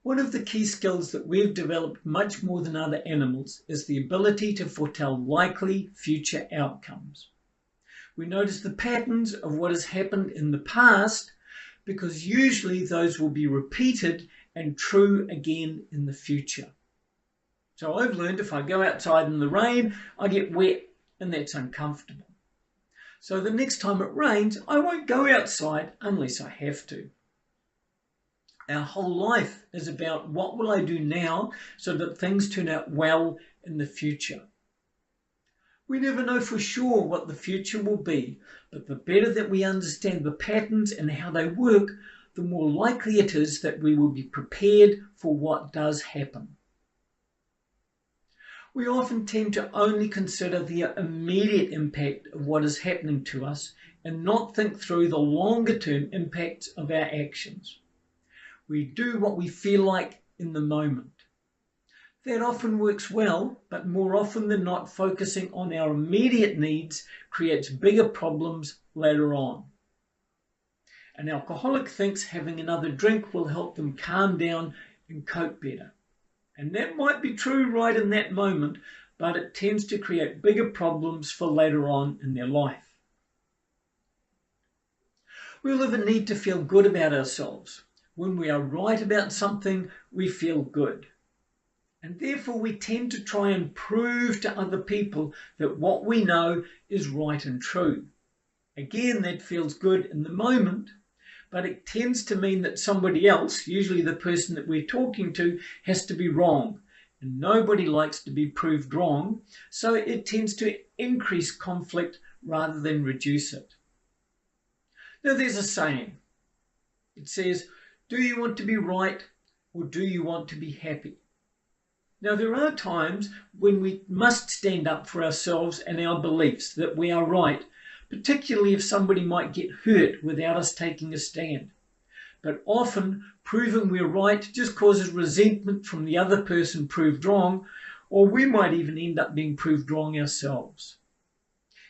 One of the key skills that we've developed much more than other animals is the ability to foretell likely future outcomes. We notice the patterns of what has happened in the past because usually those will be repeated and true again in the future. So I've learned if I go outside in the rain, I get wet and that's uncomfortable. So the next time it rains, I won't go outside unless I have to. Our whole life is about what will I do now so that things turn out well in the future. We never know for sure what the future will be, but the better that we understand the patterns and how they work, the more likely it is that we will be prepared for what does happen. We often tend to only consider the immediate impact of what is happening to us and not think through the longer-term impacts of our actions. We do what we feel like in the moment. That often works well, but more often than not, focusing on our immediate needs creates bigger problems later on. An alcoholic thinks having another drink will help them calm down and cope better. And that might be true right in that moment, but it tends to create bigger problems for later on in their life. We all have a need to feel good about ourselves. When we are right about something, we feel good. And therefore we tend to try and prove to other people that what we know is right and true. Again, that feels good in the moment, but it tends to mean that somebody else, usually the person that we're talking to, has to be wrong. And nobody likes to be proved wrong, so it tends to increase conflict rather than reduce it. Now there's a saying. It says, do you want to be right or do you want to be happy? Now there are times when we must stand up for ourselves and our beliefs that we are right, particularly if somebody might get hurt without us taking a stand. But often, proving we're right just causes resentment from the other person proved wrong, or we might even end up being proved wrong ourselves.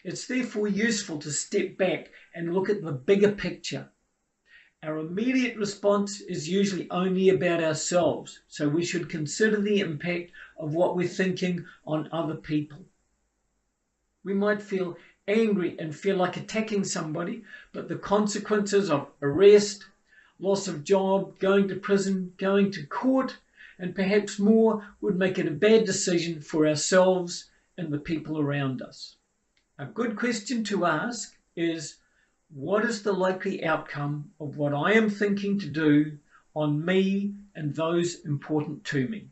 It's therefore useful to step back and look at the bigger picture. Our immediate response is usually only about ourselves, so we should consider the impact of what we're thinking on other people. We might feel angry and feel like attacking somebody, but the consequences of arrest, loss of job, going to prison, going to court, and perhaps more would make it a bad decision for ourselves and the people around us. A good question to ask is, what is the likely outcome of what I am thinking to do on me and those important to me?